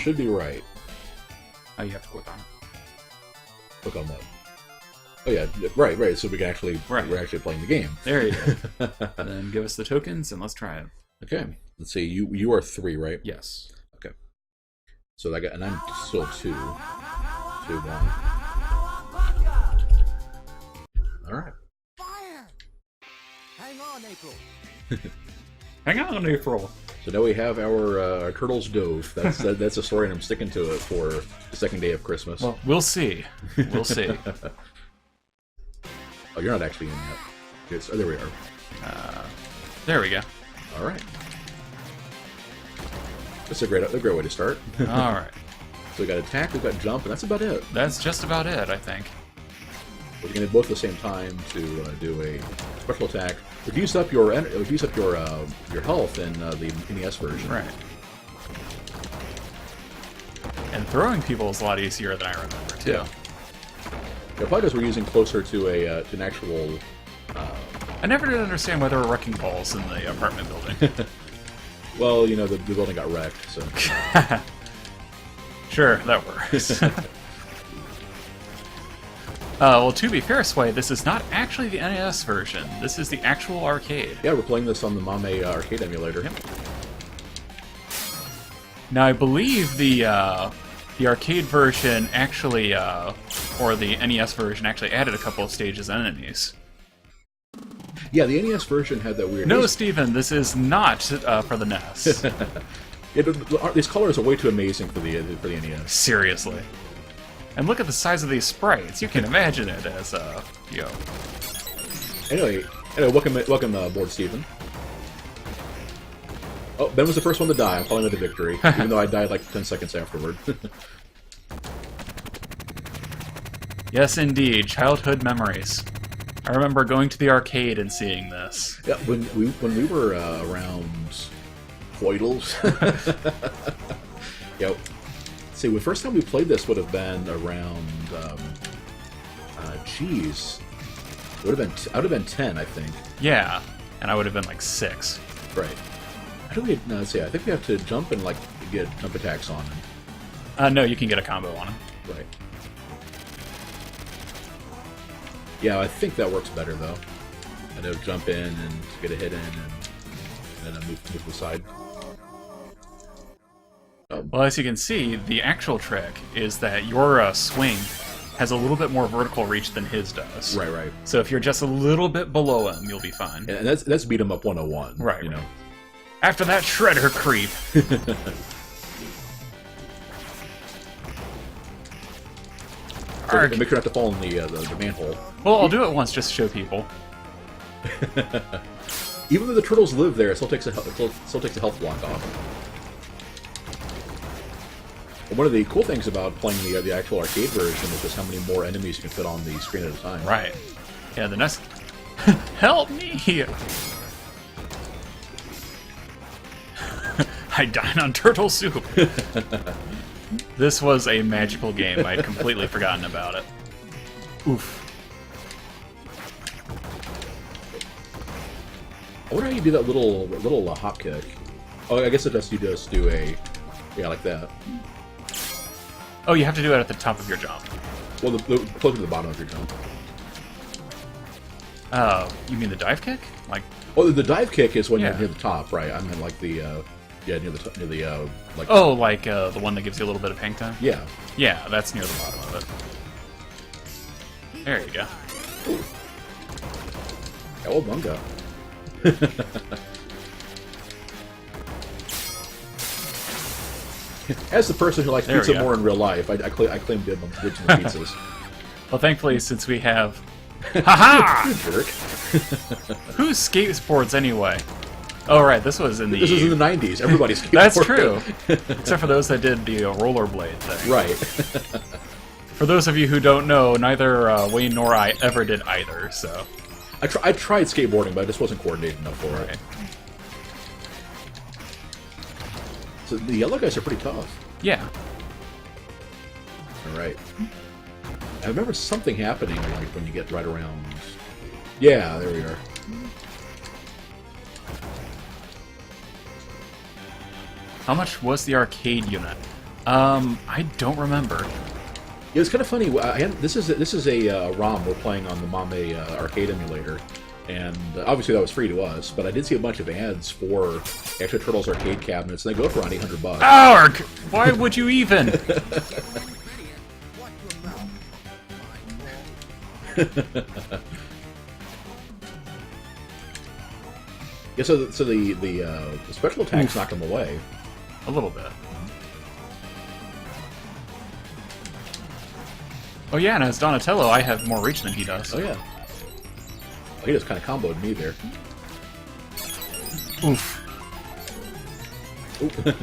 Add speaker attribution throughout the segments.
Speaker 1: should be right.
Speaker 2: Oh, you have to click on it.
Speaker 1: Click on what? Oh yeah, right. So we can actually we're actually playing the game.
Speaker 2: There you go. Then give us the tokens and let's try it.
Speaker 1: Okay. Let's see. You are 3, right?
Speaker 2: Yes.
Speaker 1: Okay. So and I'm still 2. 2, 1. All right.
Speaker 3: Fire! Hang on, April.
Speaker 2: Hang on, April.
Speaker 1: So now we have our turtles dove. That's a story, and I'm sticking to it for the second day of Christmas.
Speaker 2: Well, we'll see. We'll see.
Speaker 1: Oh, you're not actually in yet. Oh, there we are.
Speaker 2: There we go.
Speaker 1: All right. That's a great way to start.
Speaker 2: All right.
Speaker 1: So we got attack, we've got jump, and that's about it.
Speaker 2: That's just about it, I think.
Speaker 1: We're going to do both at the same time to do a special attack. Reduce up your health in the NES version.
Speaker 2: Right. And throwing people is a lot easier than I remember too.
Speaker 1: Yeah. The fighters we're using closer to an actual.
Speaker 2: I never did understand why there were wrecking balls in the apartment building.
Speaker 1: Well, you know, the building got wrecked, so.
Speaker 2: Sure, that works. Well, to be fair, Sway, this is not actually the NES version. This is the actual arcade.
Speaker 1: Yeah, we're playing this on the Mame arcade emulator.
Speaker 2: Yep. Now, I believe the arcade version actually, or the NES version actually added a couple of stages and enemies.
Speaker 1: Yeah, the NES version had that weird...
Speaker 2: No, Steven, this is not for the NES.
Speaker 1: These colors are way too amazing for the NES.
Speaker 2: Seriously. And look at the size of these sprites. You can imagine it as, yo.
Speaker 1: Anyway, welcome aboard, Steven. Oh, Ben was the first one to die. I'm calling it a victory, even though I died like 10 seconds afterward.
Speaker 2: Yes, indeed. Childhood memories. I remember going to the arcade and seeing this.
Speaker 1: Yeah, when we were around Hoydles. Yeah. See, the first time we played this would have been around, geez, I would have been 10, I think.
Speaker 2: Yeah, and I would have been like 6.
Speaker 1: Right. How do we? No, let's see. I think we have to jump and like get jump attacks on him.
Speaker 2: No, you can get a combo on him.
Speaker 1: Right. Yeah, I think that works better though. I know jump in and get a hit in, and then move to the side.
Speaker 2: Well, as you can see, the actual trick is that your swing has a little bit more vertical reach than his does.
Speaker 1: Right.
Speaker 2: So if you're just a little bit below him, you'll be fine.
Speaker 1: And that's beat 'em up 101.
Speaker 2: Right.
Speaker 1: You know.
Speaker 2: After that shredder creep.
Speaker 1: So make sure not to fall in the manhole.
Speaker 2: Well, I'll do it once just to show people.
Speaker 1: Even though the turtles live there, it still takes a health block off. One of the cool things about playing the actual arcade version is just how many more enemies you can fit on the screen at a time.
Speaker 2: Right. Yeah, the next... Help me! I dine on turtle soup! This was a magical game. I'd completely forgotten about it. Oof.
Speaker 1: I wonder how you do that little hop kick. Oh, I guess you just do a... Yeah, like that.
Speaker 2: Oh, you have to do it at the top of your jump.
Speaker 1: Well, the closer to the bottom of your jump.
Speaker 2: You mean the dive kick? Like...
Speaker 1: Oh, the dive kick is when you're near the top, right? I mean, like the, near the, like...
Speaker 2: Oh, like, the one that gives you a little bit of hang time?
Speaker 1: Yeah.
Speaker 2: Yeah, that's near the bottom of it. There you go.
Speaker 1: Ooh. Cowabunga. As the person who likes pizza more in real life, I claim good pizzas.
Speaker 2: Well, thankfully, since we have... Ha-ha!
Speaker 1: You jerk.
Speaker 2: Who skateboards anyway? Oh, right, this was in the...
Speaker 1: This was in the 90s. Everybody skateboarded.
Speaker 2: That's true. Except for those that did the rollerblade thing.
Speaker 1: Right.
Speaker 2: For those of you who don't know, neither Wayne nor I ever did either, so...
Speaker 1: I tried skateboarding, but I just wasn't coordinated enough for it. So the yellow guys are pretty tough.
Speaker 2: Yeah.
Speaker 1: Alright. I remember something happening like when you get right around... Yeah, there we are.
Speaker 2: How much was the arcade unit? I don't remember.
Speaker 1: Yeah, it's kind of funny. This is a ROM we're playing on the Mame arcade emulator, and obviously that was free to us. But I did see a bunch of ads for extra Turtles arcade cabinets, and they go for around $800.
Speaker 2: Arg! Why would you even?
Speaker 1: Yeah, so the special attacks knock them away.
Speaker 2: A little bit. Oh yeah, and as Donatello, I have more reach than he does.
Speaker 1: Oh yeah. Well, he just kind of comboed me there.
Speaker 2: Oof.
Speaker 1: Oop.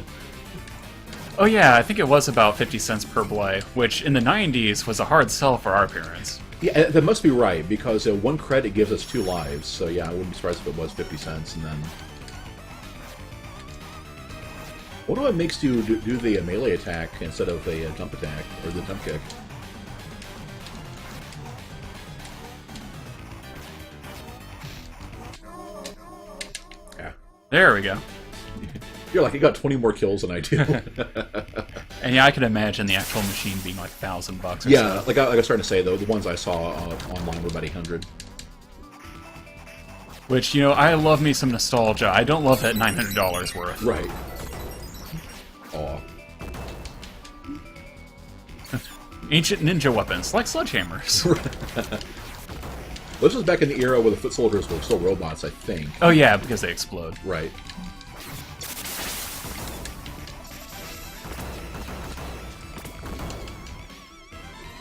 Speaker 2: Oh yeah, I think it was about 50 cents per blade, which in the 90s was a hard sell for our parents.
Speaker 1: Yeah, that must be right, because 1 credit gives us 2 lives, so yeah, I wouldn't be surprised if it was 50 cents, and then... What do it makes you do the melee attack instead of a jump attack, or the jump kick? Yeah.
Speaker 2: There we go.
Speaker 1: You're like, you got 20 more kills than I do.
Speaker 2: And yeah, I can imagine the actual machine being like $1,000 or
Speaker 1: Yeah,
Speaker 2: so.
Speaker 1: like I was starting to say, though, the ones I saw online were about 800.
Speaker 2: Which, you know, I love me some nostalgia. I don't love that $900 worth.
Speaker 1: Right. Aw.
Speaker 2: Ancient ninja weapons, like sledgehammers.
Speaker 1: This was back in the era where the foot soldiers were still robots, I think.
Speaker 2: Oh yeah, because they explode.
Speaker 1: Right.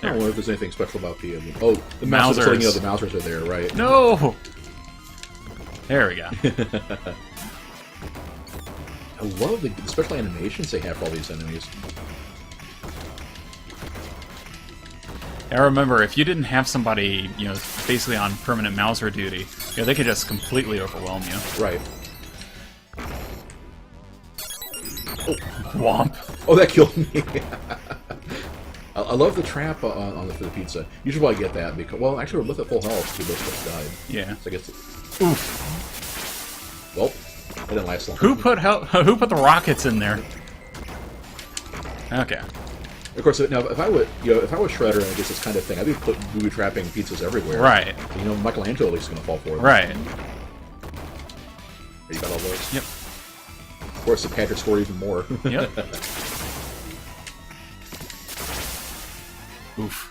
Speaker 1: I don't know if there's anything special about the... oh, the Mausers. So, you know, the Mausers are there, right?
Speaker 2: No! There we go.
Speaker 1: I love the special animations they have for all these enemies.
Speaker 2: I remember, if you didn't have somebody, you know, basically on permanent Mauser duty, you know, they could just completely overwhelm you.
Speaker 1: Right.
Speaker 2: Oh, whomp.
Speaker 1: Oh, that killed me. I love the trap on the pizza. You should probably get that because, well, actually, we're both at full health. We both died.
Speaker 2: Yeah.
Speaker 1: So I guess.
Speaker 2: Oof.
Speaker 1: Well, it didn't last long.
Speaker 2: Who put the rockets in there? Okay.
Speaker 1: Of course, now if I would, you know, if I was Shredder and I guess this kind of thing, I'd be booby trapping pizzas everywhere.
Speaker 2: Right.
Speaker 1: You know, Michelangelo at least is going to fall for it.
Speaker 2: Right.
Speaker 1: You got all those.
Speaker 2: Yep.
Speaker 1: Of course, the Patrick score even more.
Speaker 2: Yep. Oof.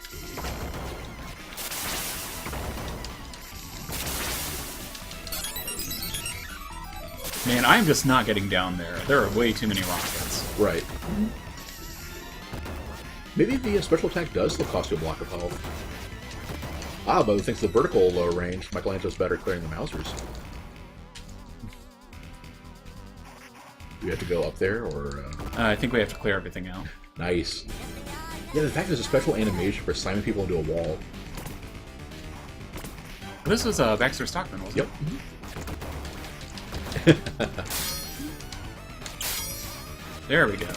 Speaker 2: Man, I'm just not getting down there. There are way too many rockets.
Speaker 1: Right. Maybe the special attack does still cost you a block of health. Ah, but thanks to the vertical range, Michelangelo's better at clearing the Mausers. Do we have to go up there, or...?
Speaker 2: I think we have to clear everything out.
Speaker 1: Nice. Yeah, in fact, there's a special animation for slamming people into a wall.
Speaker 2: This was Baxter Stockman, wasn't
Speaker 1: Yep.
Speaker 2: it? There we go.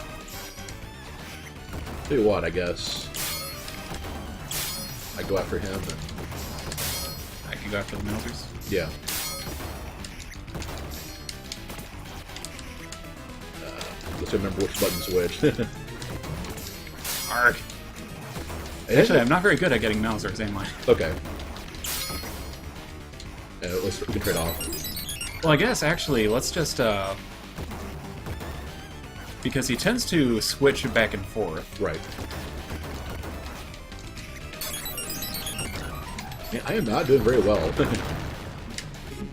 Speaker 1: Tell you what, I guess... I go after him, and...
Speaker 2: I can go after the Mausers.
Speaker 1: Yeah. Let's remember which button's which.
Speaker 2: Arg. Actually, I'm not very good at getting Mausers, am I?
Speaker 1: Okay. We can trade off.
Speaker 2: Well, I guess, actually, let's just, because he tends to switch back and forth.
Speaker 1: Right. Man, I am not doing very well.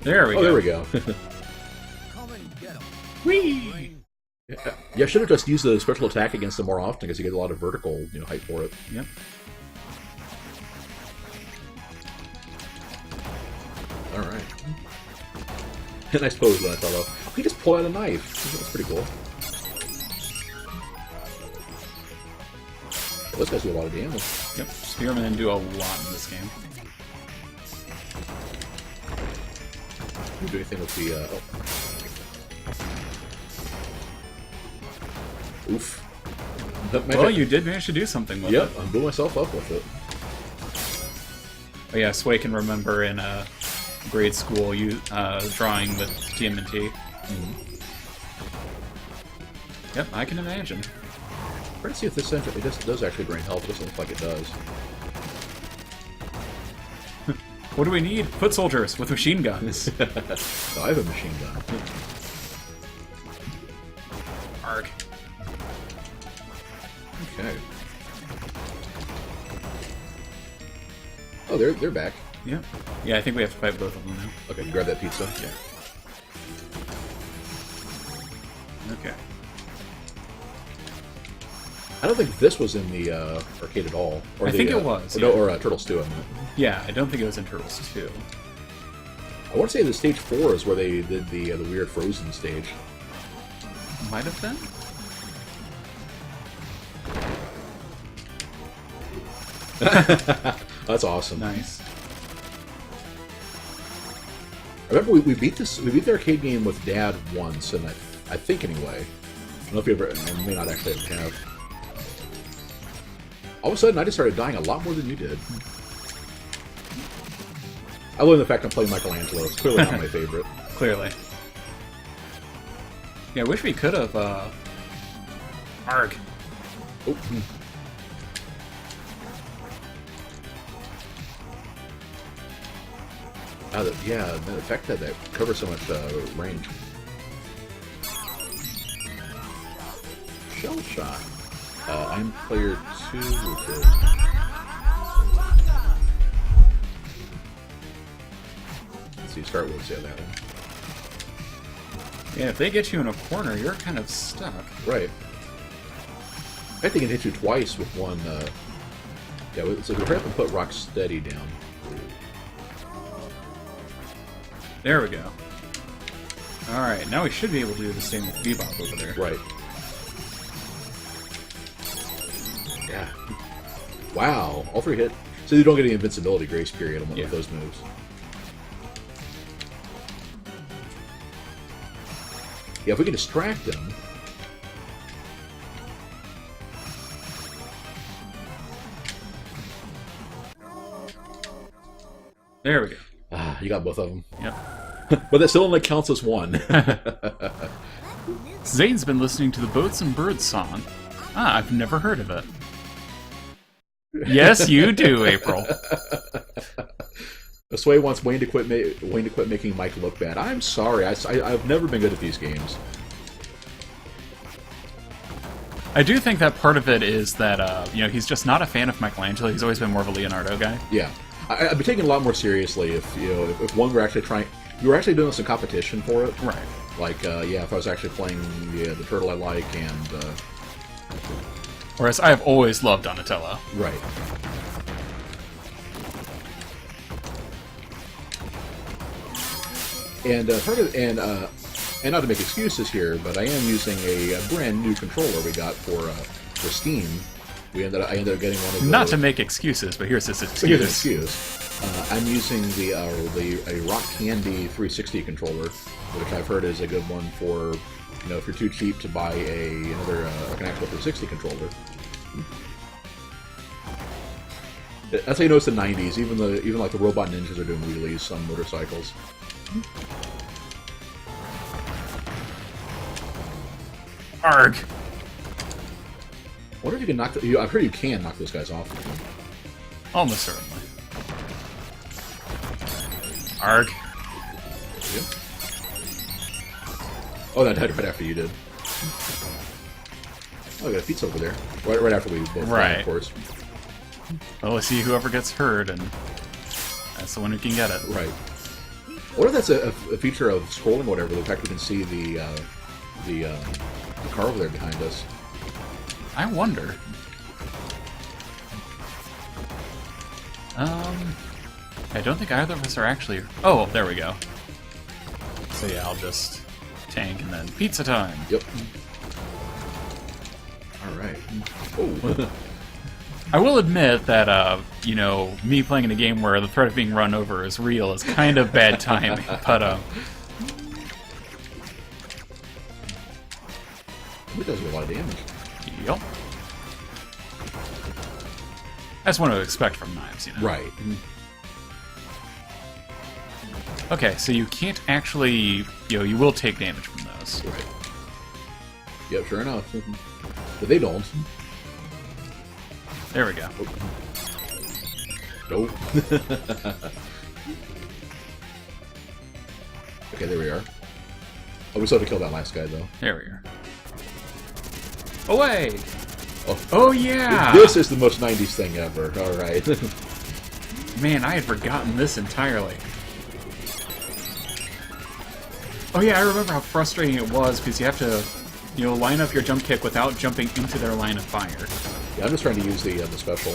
Speaker 2: There we go.
Speaker 1: Oh, there we go.
Speaker 3: Come and get 'em.
Speaker 2: Whee!
Speaker 1: Yeah, I should have just used the special attack against them more often because you get a lot of vertical, you know, height for it.
Speaker 2: Yep.
Speaker 1: All right. Nice pose, Donatello. He just pulled out a knife. That's pretty cool. Well, those guys do a lot of damage.
Speaker 2: Yep. Spearmen do a lot in this game.
Speaker 1: Can you do anything with the? Oh. Oof.
Speaker 2: Well, you did manage to do something with it.
Speaker 1: Yep, I'm blew myself up with it.
Speaker 2: Oh yeah, Sway can remember in grade school you drawing with TMNT.
Speaker 1: Mm-hmm.
Speaker 2: Yep, I can imagine.
Speaker 1: Try to see if this does actually drain health. It doesn't look like it does.
Speaker 2: What do we need? Foot soldiers with machine guns.
Speaker 1: No, I have a machine gun.
Speaker 2: Arg.
Speaker 1: Okay. Oh, they're back.
Speaker 2: Yeah. Yeah, I think we have to fight both of them now.
Speaker 1: Okay, grab that pizza.
Speaker 2: Yeah. Okay.
Speaker 1: I don't think this was in the arcade at all. Or
Speaker 2: I think it was.
Speaker 1: Or,
Speaker 2: Yeah.
Speaker 1: no, or Turtles 2, I mean.
Speaker 2: Yeah, I don't think it was in Turtles 2.
Speaker 1: I want to say the stage 4 is where they did the weird Frozen stage.
Speaker 2: Might have been?
Speaker 1: That's awesome.
Speaker 2: Nice.
Speaker 1: I remember we beat the arcade game with Dad once, and I think anyway. I don't know if you ever, I may not actually have. All of a sudden, I just started dying a lot more than you did. I love the fact I'm playing Michelangelo. It's clearly not my favorite.
Speaker 2: Clearly. Yeah, I wish we could have, Arg.
Speaker 1: Oh. Yeah, the fact that covers so much range. Shell shot. I'm player 2 with it. Let's see, start with that one.
Speaker 2: Yeah, if they get you in a corner, you're kind of stuck.
Speaker 1: Right. I think it can hit you twice with one. Yeah, so we have to put Rock Steady down.
Speaker 2: There we go. Alright, now we should be able to do the same with Bebop over there.
Speaker 1: Right. Yeah. Wow. All 3 hit. So you don't get any invincibility grace period on with those moves. Yeah, if we can distract them.
Speaker 2: There we go.
Speaker 1: Ah, you got both of them.
Speaker 2: Yep.
Speaker 1: But that still only counts as one.
Speaker 2: Zane's been listening to the Boats and Birds song. Ah, I've never heard of it. Yes, you do, April.
Speaker 1: Sway wants Wayne to quit making Mike look bad. I'm sorry. I've never been good at these games.
Speaker 2: I do think that part of it is that, you know, he's just not a fan of Michelangelo. He's always been more of a Leonardo guy.
Speaker 1: Yeah. I'd be taking it a lot more seriously if, you know, if one were actually trying... You were actually doing some competition for it.
Speaker 2: Right.
Speaker 1: Like, yeah, if I was actually playing the turtle I like and...
Speaker 2: Whereas I have always loved Donatello.
Speaker 1: Right. And and not to make excuses here, but I am using a brand new controller we got for Steam. I ended up getting one of those.
Speaker 2: Not to make excuses, but here's his excuse.
Speaker 1: Here's an excuse. I'm using a Rock Candy 360 controller, which I've heard is a good one for, you know, if you're too cheap to buy another an actual 360 controller. That's how you know it's the 90s. Even like the robot ninjas are doing wheelies on motorcycles.
Speaker 2: Arg!
Speaker 1: I wonder if you can knock. I've heard you can knock those guys off.
Speaker 2: Almost certainly. Arg!
Speaker 1: Yeah. Oh, that died right after you did. Oh, I got a pizza over there. Right after we both died, of course.
Speaker 2: Well, let's see whoever gets hurt, and that's the one who can get it.
Speaker 1: Right. What if that's a feature of scrolling or whatever, the fact we can see the car over there behind us?
Speaker 2: I wonder. I don't think either of us are actually... Oh, there we go. So yeah, I'll just tank and then pizza time.
Speaker 1: Yep. Alright. Oh.
Speaker 2: I will admit that, you know, me playing in a game where the threat of being run over is real is kind of bad timing, but,
Speaker 1: It does a lot of damage.
Speaker 2: Yep. That's what I would expect from knives, you know?
Speaker 1: Right.
Speaker 2: Okay, so you can't actually, you know, you will take damage from those.
Speaker 1: Right. Yep, sure enough. But they don't.
Speaker 2: There we go.
Speaker 1: Nope. Okay, there we are. Oh, we still have to kill that last guy, though.
Speaker 2: There we are. Away!
Speaker 1: Oh,
Speaker 2: Oh, yeah!
Speaker 1: this is the most 90s thing ever. Alright.
Speaker 2: Man, I had forgotten this entirely. Oh yeah, I remember how frustrating it was, because you have to, you know, line up your jump kick without jumping into their line of fire.
Speaker 1: Yeah, I'm just trying to use the special.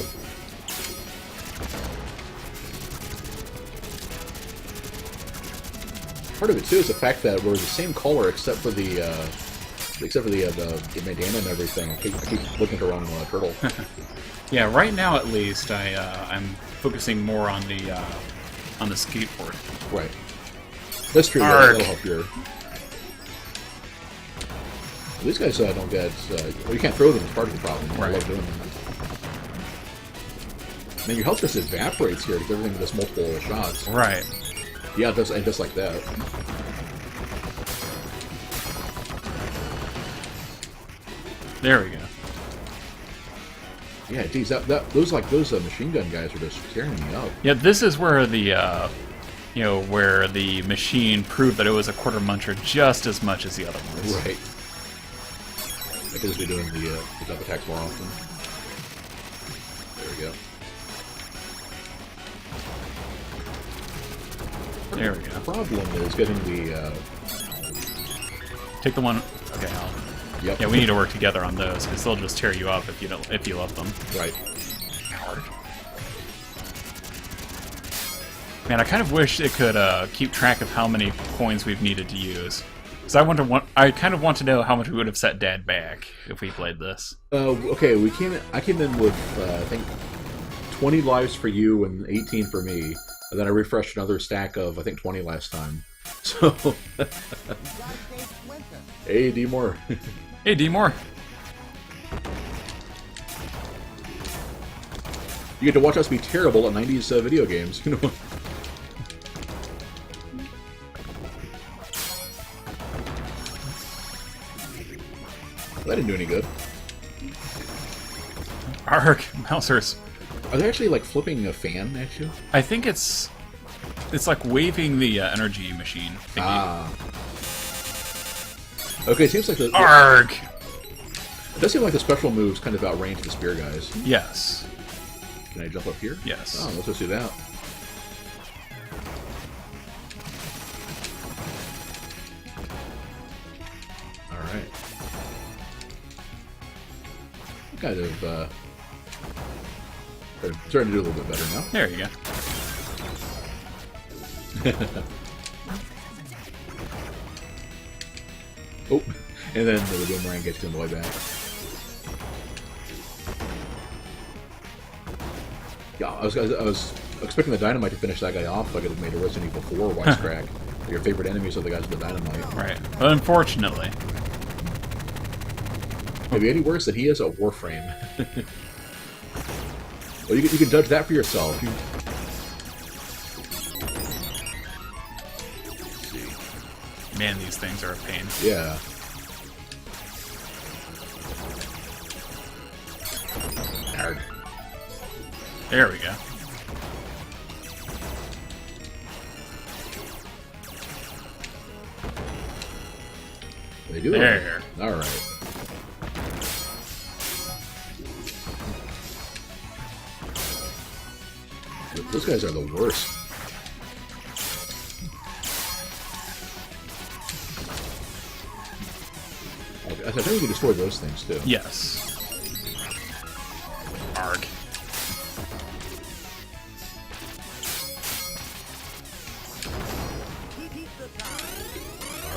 Speaker 1: Part of it too is the fact that we're the same color except for the bandana and everything. I keep looking at the wrong turtle.
Speaker 2: Yeah, right now at least, I'm focusing more on the skateboard.
Speaker 1: Right. That's true.
Speaker 2: Arg.
Speaker 1: That'll help your. These guys don't get. Well, you can't throw them. It's part of the problem. I
Speaker 2: Right.
Speaker 1: love doing them. Man, your health just evaporates here because everything does multiple shots.
Speaker 2: Right.
Speaker 1: Yeah, it does. And just like that.
Speaker 2: There we go.
Speaker 1: Yeah, geez, those machine gun guys are just tearing me up.
Speaker 2: Yeah, this is where the where the machine proved that it was a quarter-muncher just as much as the other ones.
Speaker 1: Right. I could just be doing the jump attacks more often. There we go.
Speaker 2: There we go.
Speaker 1: The problem is getting the.
Speaker 2: Take the one. Okay,
Speaker 1: Yep.
Speaker 2: yeah, we need to work together on those because they'll just tear you up if you let them.
Speaker 1: Right.
Speaker 2: Man, I kind of wish it could keep track of how many coins we've needed to use. Because I kind of want to know how much we would have set Dad back if we played this.
Speaker 1: Okay, I came in with I think 20 lives for you and 18 for me, and then I refreshed another stack of I think 20 last time. So. Hey, D Moore.
Speaker 2: Hey, D Moore.
Speaker 1: You get to watch us be terrible at 90s video games. You know. That didn't do any good.
Speaker 2: Arg, Mousers.
Speaker 1: Are they actually like flipping a fan at you?
Speaker 2: I think it's like waving the energy machine thingy.
Speaker 1: Ah. Okay, it seems like the.
Speaker 2: Arg!
Speaker 1: It does seem like the special moves kind of outrange the spear guys.
Speaker 2: Yes.
Speaker 1: Can I jump up here?
Speaker 2: Yes.
Speaker 1: Oh, let's just do that. Alright. Kind of, starting to do a little bit better now.
Speaker 2: There you go.
Speaker 1: Oh, and then the boomerang gets you on the way back. Yeah, I was expecting the dynamite to finish that guy off. Like it had made a Resident Evil 4 wisecrack. Your favorite enemies are the guys with the dynamite.
Speaker 2: Right. But unfortunately.
Speaker 1: Maybe any worse that he is a Warframe. Well, you can judge that for yourself.
Speaker 2: Man, these things are a pain.
Speaker 1: Yeah. Arg.
Speaker 2: There we go.
Speaker 1: They do.
Speaker 2: There.
Speaker 1: All right. Those guys are the worst. I think we can destroy those things too.
Speaker 2: Yes. Arg.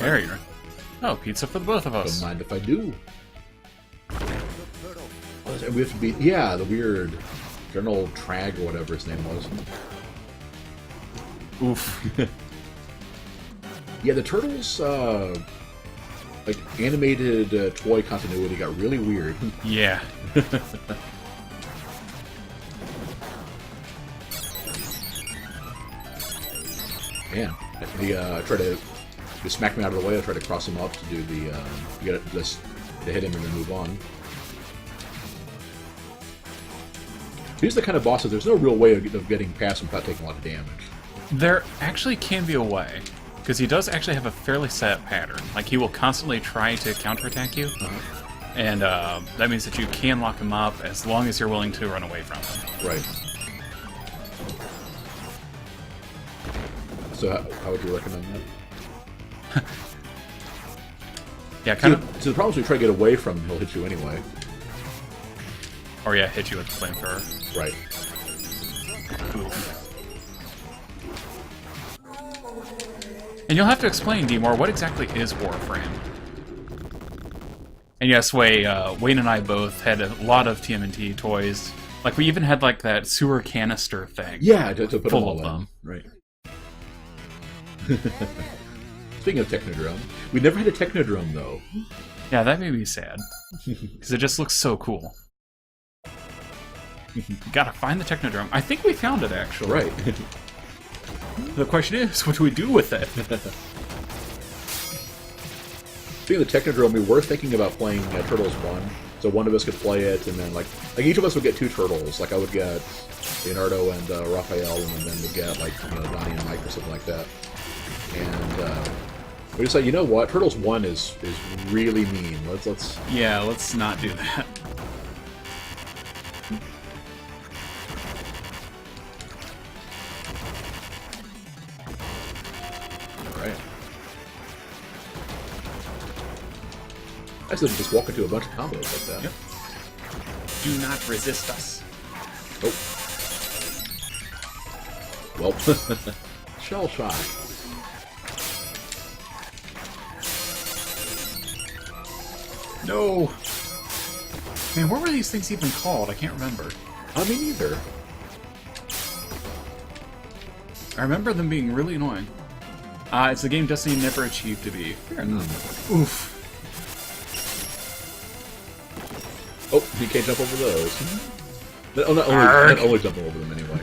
Speaker 2: There you are. Oh, pizza for the both of us.
Speaker 1: Don't mind if I do. We have to beat, yeah, the weird General Trag or whatever his name was.
Speaker 2: Oof.
Speaker 1: Yeah, the Turtles, like, animated toy continuity got really weird.
Speaker 2: Yeah.
Speaker 1: Man, I try to smack me out of the way. I try to cross him up to do the, to hit him and then move on. He's the kind of boss that there's no real way of getting past him without taking a lot of damage.
Speaker 2: There actually can be a way, because he does actually have a fairly set pattern. Like, he will constantly try to counterattack you, and that means that you can lock him up as long as you're willing to run away from him.
Speaker 1: Right. So how would you recommend that?
Speaker 2: Yeah, kind of.
Speaker 1: So the problem is when you try to get away from him, he'll hit you anyway.
Speaker 2: Or yeah, hit you with the flamethrower.
Speaker 1: Right.
Speaker 2: Oof. And you'll have to explain, Demore, what exactly is Warframe? And yes, Wayne and I both had a lot of TMNT toys. Like, we even had, like, that sewer canister thing.
Speaker 1: Yeah, to put
Speaker 2: full
Speaker 1: them all
Speaker 2: of them.
Speaker 1: in. Right. Speaking of Technodrome, we never had a Technodrome, though.
Speaker 2: Yeah, that made me sad. Because it just looks so cool. Gotta find the Technodrome. I think we found it, actually.
Speaker 1: Right.
Speaker 2: The question is, what do we do with it?
Speaker 1: Speaking of the Technodrome, we were thinking about playing Turtles 1. So one of us could play it, and then, like each of us would get 2 turtles. Like, I would get Leonardo and Raphael, and then we'd get, like, Donnie and Mike or something like that. And we decided, you know what? Turtles 1 is really mean. Let's...
Speaker 2: Yeah, let's not do that.
Speaker 1: Alright. I said just walk into a bunch of combos like that.
Speaker 2: Yep. Do not resist us.
Speaker 1: Oh. Well, shell shock.
Speaker 2: No! Man, what were these things even called? I can't remember.
Speaker 1: Me neither.
Speaker 2: I remember them being really annoying. It's a game Destiny never achieved to be. Fair enough. Oof.
Speaker 1: Oh, you can't jump over those. Not only jumping over them anyway.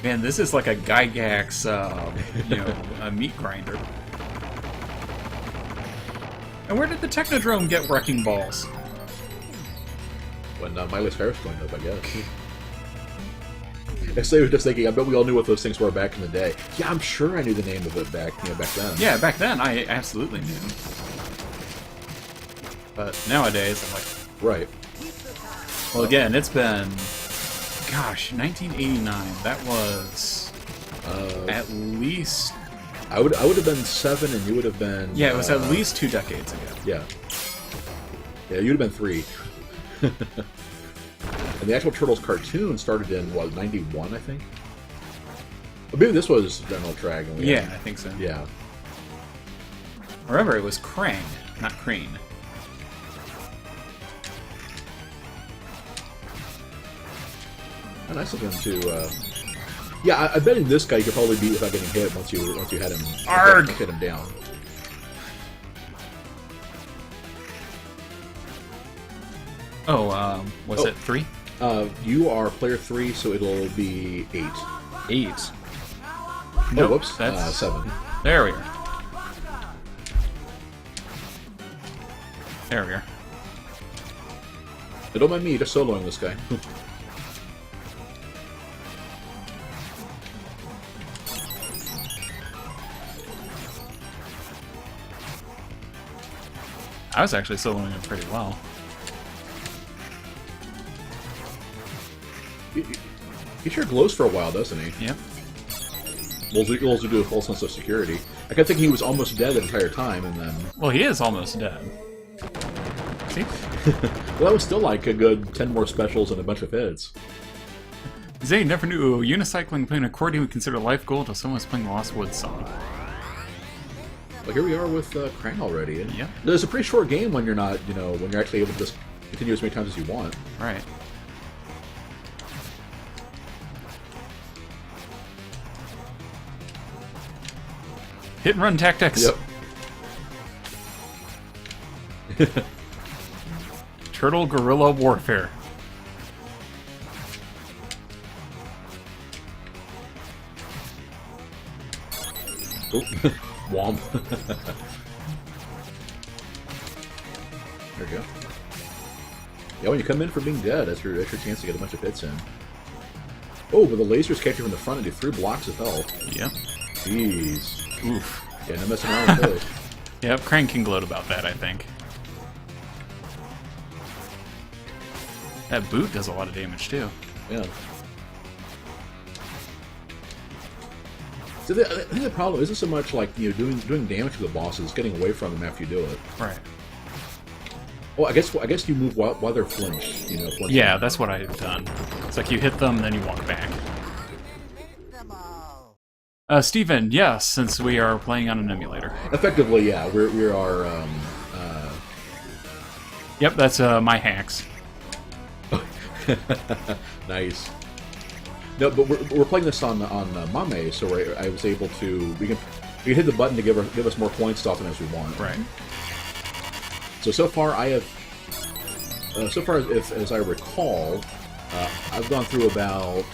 Speaker 2: Man, this is like a Gygax, a meat grinder. And where did the Technodrome get wrecking balls?
Speaker 1: When Miley Cyrus joined up, I guess. I was just thinking, I bet we all knew what those things were back in the day. Yeah, I'm sure I knew the name of it back then.
Speaker 2: Yeah, back then I absolutely knew. But nowadays I'm like,
Speaker 1: right.
Speaker 2: Well, again, it's been, gosh, 1989. That was at least.
Speaker 1: I would have been 7, and you would have been.
Speaker 2: Yeah, it was at least 2 decades ago.
Speaker 1: Yeah. Yeah, you'd have been 3. And the actual Turtles cartoon started in, what, 91, I think? Or maybe this was General Trag.
Speaker 2: Yeah, I think so.
Speaker 1: Yeah.
Speaker 2: Remember, it was Krang, not Crane.
Speaker 1: And nice of him to. Yeah, I bet in this guy you could probably beat without getting hit once you had him.
Speaker 2: Arg!
Speaker 1: Hit him down.
Speaker 2: Oh, was it 3?
Speaker 1: You are player 3, so it'll be 8.
Speaker 2: 8.
Speaker 1: Oh,
Speaker 2: Nope,
Speaker 1: whoops.
Speaker 2: that's
Speaker 1: 7.
Speaker 2: There we are. There we are.
Speaker 1: But don't mind me, just soloing this guy.
Speaker 2: I was actually soloing him pretty well.
Speaker 1: He sure glows for a while, doesn't he?
Speaker 2: Yep.
Speaker 1: We'll also do a false sense of security. I kept thinking he was almost dead the entire time, and then...
Speaker 2: Well, he is almost dead. See?
Speaker 1: Well, that was still like a good 10 more specials and a bunch of hits.
Speaker 2: Zane never knew unicycling playing accordion would consider a life goal until someone was playing the Lost Woods song.
Speaker 1: Well, here we are with Krang already.
Speaker 2: Yep.
Speaker 1: It's a pretty short game when you're not, when you're actually able to just continue as many times as you want.
Speaker 2: Right. Hit and run tactics.
Speaker 1: Yep.
Speaker 2: Turtle guerrilla warfare.
Speaker 1: Oh, womp. There we go. Yeah, when you come in from being dead, that's your chance to get a bunch of hits in. Oh, but the lasers catch you from the front and do 3 blocks of health.
Speaker 2: Yep.
Speaker 1: Jeez.
Speaker 2: Oof.
Speaker 1: Yeah, no messing around with those.
Speaker 2: Yep, Krang can gloat about that, I think. That boot does a lot of damage, too.
Speaker 1: Yeah. So I think the problem isn't so much like doing damage to the bosses, getting away from them after you do it.
Speaker 2: Right.
Speaker 1: Well, I guess you move while they're flinched. Flinching.
Speaker 2: Yeah, that's what I've done. It's like you hit them, then you walk back.
Speaker 3: Them all.
Speaker 2: Steven, yes, since we are playing on an emulator.
Speaker 1: Effectively, yeah, we are.
Speaker 2: Yep, that's my hacks.
Speaker 1: Nice. No, but we're playing this on Mame, so I was able to we can hit the button to give us more points to often as we want.
Speaker 2: Right.
Speaker 1: So far I have as I recall, I've gone through about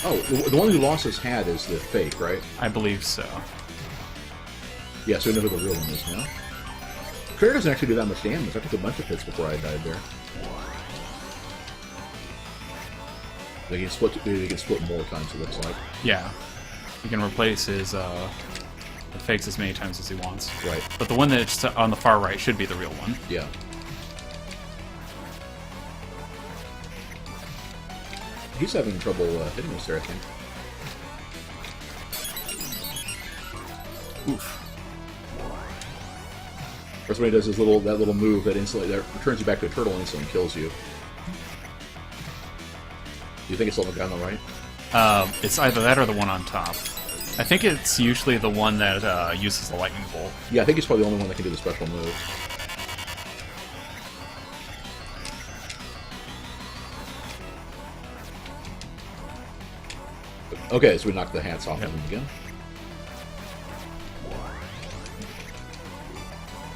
Speaker 1: the one who lost his hat is the fake, right?
Speaker 2: I believe so.
Speaker 1: Yeah, so we know who the real one is now. Claire doesn't actually do that much damage. I took a bunch of hits before I died there. They can split more times, it looks like.
Speaker 2: Yeah. He can replace his fakes as many times as he wants.
Speaker 1: Right.
Speaker 2: But the one that's on the far right should be the real one.
Speaker 1: Yeah. He's having trouble hitting us there, I think.
Speaker 2: Oof.
Speaker 1: First when he does that little move that returns you back to a turtle and instantly kills you. Do you think it's on the guy on the right?
Speaker 2: It's either that or the one on top. I think it's usually the one that uses the lightning bolt.
Speaker 1: Yeah, I think he's probably the only one that can do the special move. Okay, so we knocked the hats off of him again.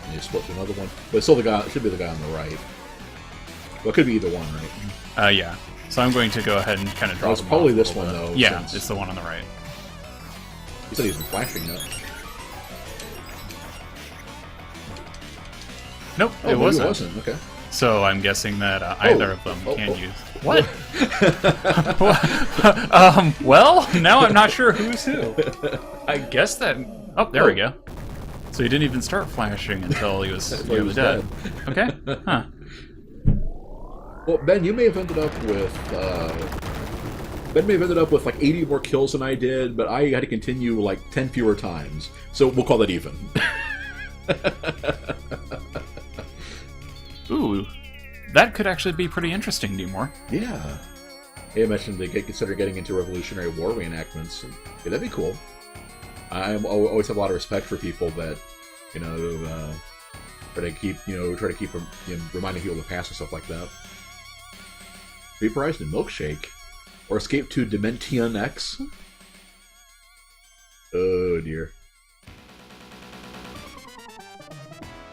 Speaker 1: And he split to another one. But it's still the guy. It should be the guy on the right. Well, it could be either one, right?
Speaker 2: Yeah. So I'm going to go ahead and kind of draw
Speaker 1: It's
Speaker 2: them
Speaker 1: probably
Speaker 2: off a
Speaker 1: this
Speaker 2: little
Speaker 1: one,
Speaker 2: bit.
Speaker 1: though.
Speaker 2: Yeah,
Speaker 1: since
Speaker 2: it's the one on the right.
Speaker 1: he said he's been flashing it.
Speaker 2: Nope,
Speaker 1: Oh,
Speaker 2: it
Speaker 1: maybe
Speaker 2: wasn't.
Speaker 1: It wasn't. Okay.
Speaker 2: So I'm guessing that either of them can use...
Speaker 1: What?
Speaker 2: Well, now I'm not sure who's who. I guess that... Oh, there we go. So he didn't even start flashing until he was nearly dead. Okay. Huh.
Speaker 1: Well, Ben, you may have ended up with Ben may have ended up with like 80 more kills than I did, but I had to continue like 10 fewer times. So we'll call that even.
Speaker 2: Ooh, that could actually be pretty interesting, Nemore.
Speaker 1: Yeah. I mentioned they consider getting into Revolutionary War reenactments, and yeah, that'd be cool. I always have a lot of respect for people that, try to keep reminding people of the past and stuff like that. Vaporized in milkshake, or escape to Dimension X. Oh dear.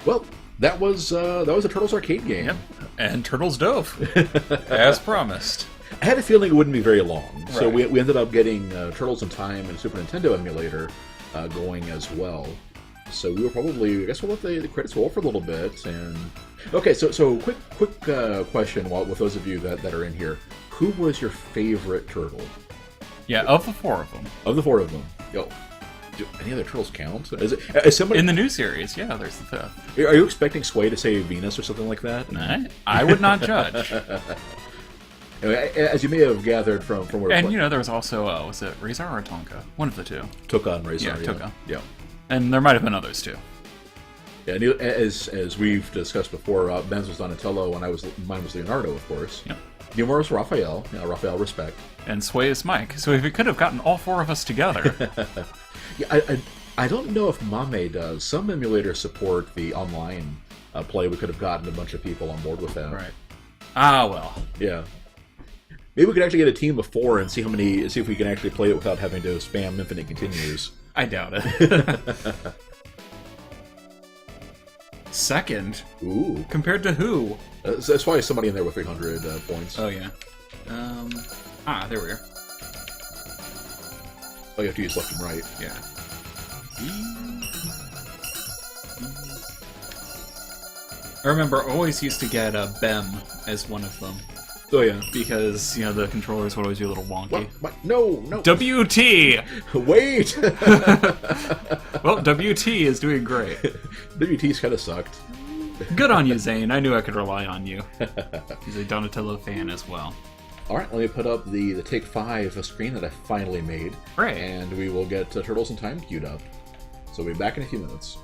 Speaker 1: Well, that was a Turtles arcade game.
Speaker 2: Yep, and Turtles dove, as promised.
Speaker 1: I had a feeling it wouldn't be very long, so
Speaker 2: Right.
Speaker 1: we ended up getting Turtles in Time and Super Nintendo emulator going as well. So we were probably, I guess we'll let the credits roll for a little bit. And okay, so quick question, with those of you that are in here, who was your favorite turtle?
Speaker 2: Yeah, of the 4 of them.
Speaker 1: Of the 4 of them, do any other turtles count? Is somebody
Speaker 2: In the new series, yeah, there's the 5th.
Speaker 1: Are you expecting Sway to say Venus or something like that?
Speaker 2: I would not judge.
Speaker 1: Anyway, as you may have gathered from where,
Speaker 2: And there was also, was it Razor or Tonka? One of the two.
Speaker 1: Toka and Razor.
Speaker 2: Yeah, Toka.
Speaker 1: Yeah.
Speaker 2: And there might have been others too.
Speaker 1: Yeah, and as we've discussed before, Ben's was Donatello, and mine was Leonardo, of course.
Speaker 2: Yep.
Speaker 1: Humor was Raphael. Raphael, respect.
Speaker 2: And Sway is Mike. So if we could have gotten all 4 of us together.
Speaker 1: Yeah, I don't know if Mame does. Some emulators support the online play. We could have gotten a bunch of people on board with that.
Speaker 2: Right. Ah, well.
Speaker 1: Yeah. Maybe we could actually get a team of 4 and see if we can actually play it without having to spam infinite continues.
Speaker 2: I doubt it. Second?
Speaker 1: Ooh.
Speaker 2: Compared to who?
Speaker 1: That's probably somebody in there with 300 points.
Speaker 2: Oh, yeah. There we are.
Speaker 1: Oh, you have to use left and right.
Speaker 2: Yeah. I remember I always used to get a BEM as one of them.
Speaker 1: Oh yeah.
Speaker 2: Because, you know, the controllers would always be a little wonky.
Speaker 1: What? No.
Speaker 2: WT!
Speaker 1: Wait!
Speaker 2: Well, WT is doing great.
Speaker 1: WT's kind of sucked.
Speaker 2: Good on you, Zane. I knew I could rely on you. He's a Donatello fan as well.
Speaker 1: Alright, let me put up the Take 5 screen that I finally made.
Speaker 2: Right.
Speaker 1: And we will get Turtles in Time queued up. So we'll be back in a few minutes.